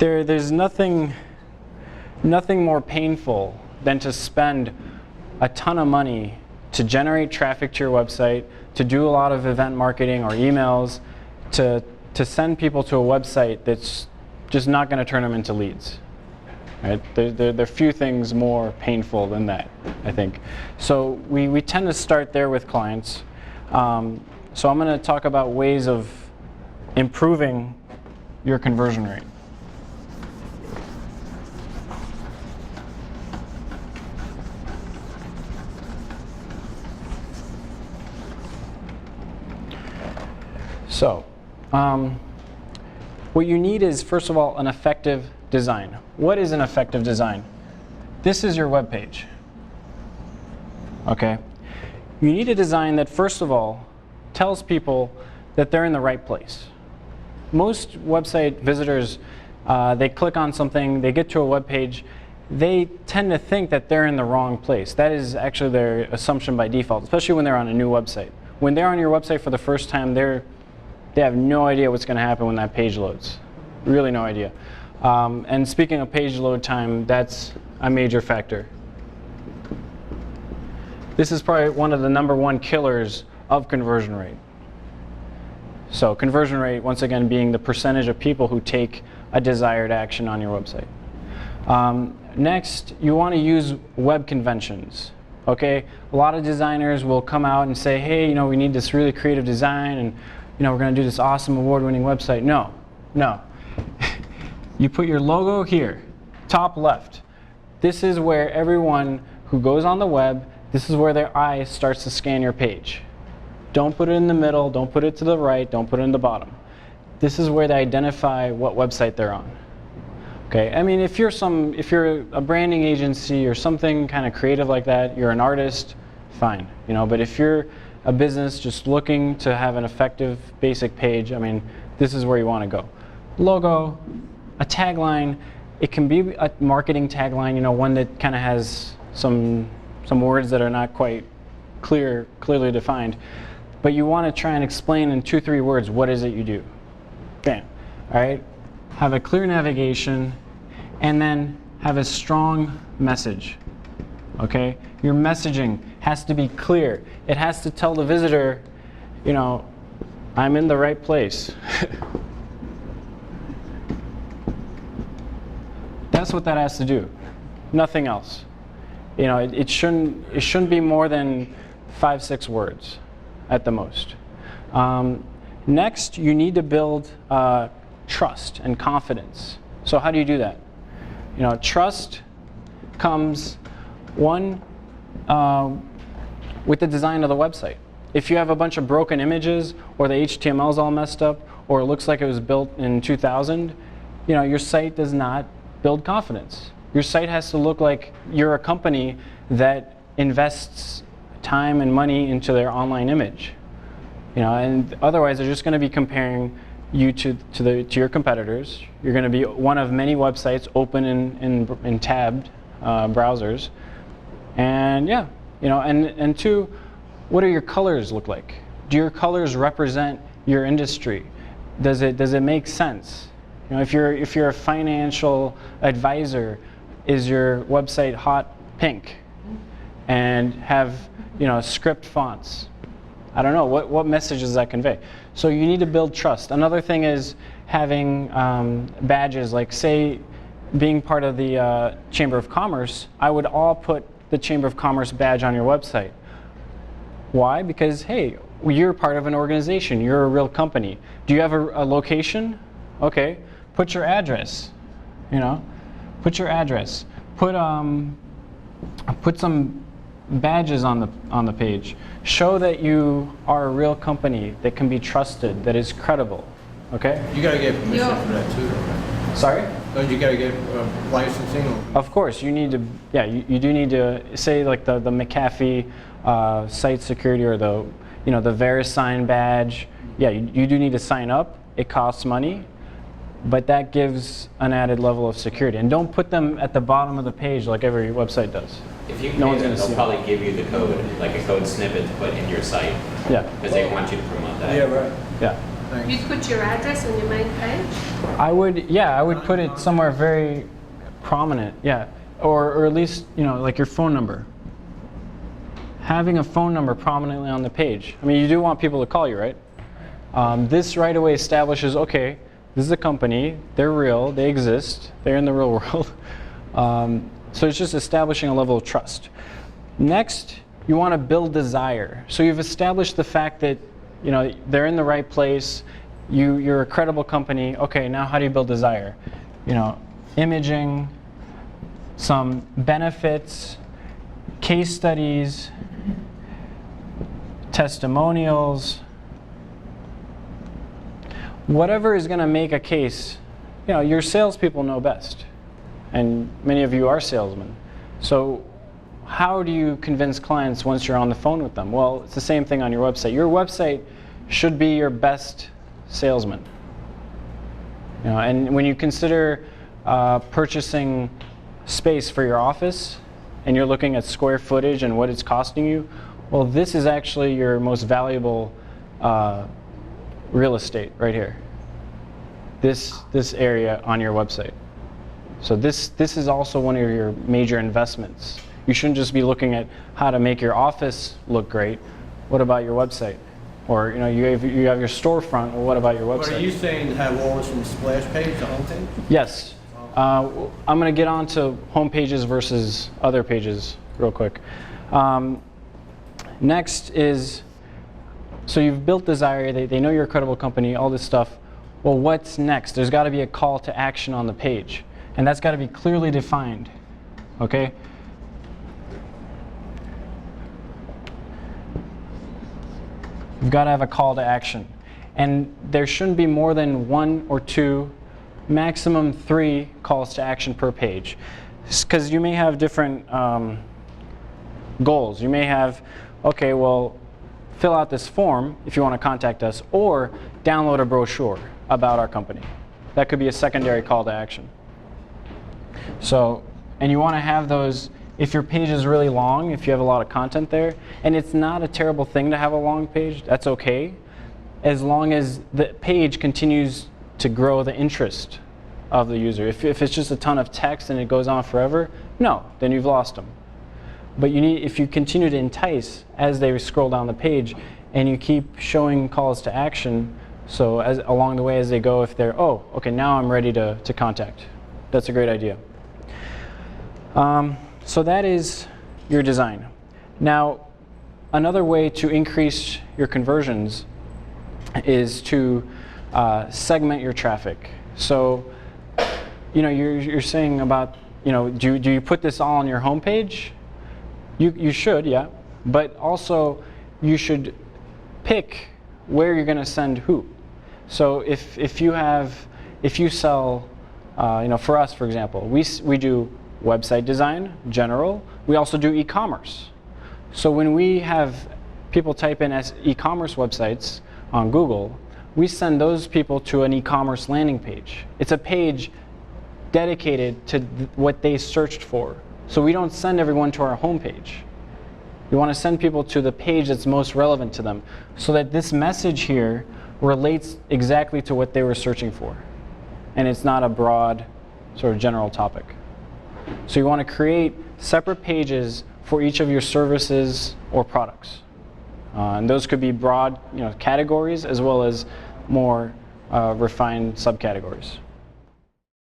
There's nothing more painful than to spend a ton of money to generate traffic to your website, to do a lot of event marketing or emails, to send people to a website that's just not going to turn them into leads. Right? There are few things more painful than that, I think. So we tend to start there with clients. So I'm going to talk about ways of improving your conversion rate. So, what you need is, first of all, an effective design. What is an effective design? This is your web page. Okay? You need a design that, first of all, tells people that they're in the right place. Most website visitors, they click on something, they get to a web page, they tend to think that they're in the wrong place. That is actually their assumption by default, especially when they're on a new website. When they're on your website for the first time, they have no idea what's going to happen when that page loads. Really no idea. And speaking of page load time, that's a major factor. This is probably one of the #1 killers of conversion rate. So conversion rate, once again, being the percentage of people who take a desired action on your website. Next, you want to use web conventions. Okay, a lot of designers will come out and say, hey, we need this really creative design, and we're going to do this awesome award-winning website. No. You put your logo here, top left. This is where everyone who goes on the web, this is where their eye starts to scan your page. Don't put it in the middle, don't put it to the right, don't put it in the bottom. This is where they identify what website they're on. Okay, I mean, if you're a branding agency or something kind of creative like that, you're an artist, fine. But if you're a business just looking to have an effective basic page, I mean, this is where you want to go. Logo, a tagline. It can be a marketing tagline, one that kind of has some words that are not quite clearly defined. But you want to try and explain in 2-3 words what is it you do. Bam. All right. Have a clear navigation, and then have a strong message. Okay? Your messaging has to be clear. It has to tell the visitor, I'm in the right place. That's what that has to do. Nothing else. It shouldn't be more than 5-6 words at the most. Next, you need to build trust and confidence. So how do you do that? Trust comes, one, with the design of the website. If you have a bunch of broken images, or the HTML is all messed up, or it looks like it was built in 2000, your site does not build confidence. Your site has to look like you're a company that invests time and money into their online image. And otherwise they're just going to be comparing you to your competitors. You're going to be one of many websites open in tabbed browsers. And yeah, and two, what do your colors look like? Do your colors represent your industry? Does it make sense? If you're a financial advisor, is your website hot pink and have script fonts? I don't know, what message does that convey? So you need to build trust. Another thing is having badges, like say being part of the Chamber of Commerce, I would all put the Chamber of Commerce badge on your website. Why? Because hey, you're part of an organization, you're a real company. Do you have a location? Okay, put your address, put your address. Put some badges on the page. Show that you are a real company that can be trusted, that is credible. Okay? You gotta get permission for that too, right? Sorry? Don't you gotta get licensing? Of course, you need to. Yeah, you do need to say like the McAfee site security or the VeriSign badge. Yeah, you do need to sign up. It costs money, but that gives an added level of security. And don't put them at the bottom of the page like every website does. If you create them, they'll probably give you the code, like a code snippet to put in your site. Yeah. Because they want you to promote that. Yeah, right. Yeah. Thanks. You'd put your address on your main page? I would put it somewhere very prominent, yeah. Or at least, like your phone number. Having a phone number prominently on the page. I mean, you do want people to call you, right? This right away establishes, okay, this is a company, they're real, they exist, they're in the real world. So it's just establishing a level of trust. Next, you want to build desire. So you've established the fact that they're in the right place, you're a credible company. Okay, now how do you build desire? Imaging, some benefits, case studies, testimonials, whatever is going to make a case. Your salespeople know best, and many of you are salesmen. So how do you convince clients once you're on the phone with them? Well, it's the same thing on your website. Your website should be your best salesman. And when you consider purchasing space for your office, and you're looking at square footage and what it's costing you, well, this is actually your most valuable real estate right here. This area on your website. So this is also one of your major investments. You shouldn't just be looking at how to make your office look great. What about your website? Or you have your storefront. Well, what about your website? But are you saying to have all this in the splash page, the homepage? Yes. I'm going to get on to home pages versus other pages real quick. Next is, so you've built desire, they know you're a credible company, all this stuff. Well, what's next? There's got to be a call to action on the page, and that's got to be clearly defined, okay? You've got to have a call to action, and there shouldn't be more than 1 or 2, maximum 3 calls to action per page, because you may have different goals. You may have, okay, well, fill out this form if you want to contact us, or download a brochure about our company. That could be a secondary call to action. So, and you want to have those, if your page is really long, if you have a lot of content there, and it's not a terrible thing to have a long page, that's okay, as long as the page continues to grow the interest of the user. If it's just a ton of text and it goes on forever, no, then you've lost them. But if you continue to entice as they scroll down the page, and you keep showing calls to action, so along the way as they go, if they're, oh, okay, now I'm ready to contact. That's a great idea. So that is your design. Now, another way to increase your conversions is to segment your traffic. So, you're saying about, do you put this all on your homepage? You should, yeah. But also, you should pick where you're going to send who. So if you sell, for us, for example, we do website design, general. We also do e-commerce. So when we have people type in e-commerce websites on Google, we send those people to an e-commerce landing page. It's a page dedicated to what they searched for. So we don't send everyone to our homepage. We want to send people to the page that's most relevant to them, so that this message here relates exactly to what they were searching for. And it's not a broad, sort of general topic. So you want to create separate pages for each of your services or products. And those could be broad categories as well as more refined subcategories.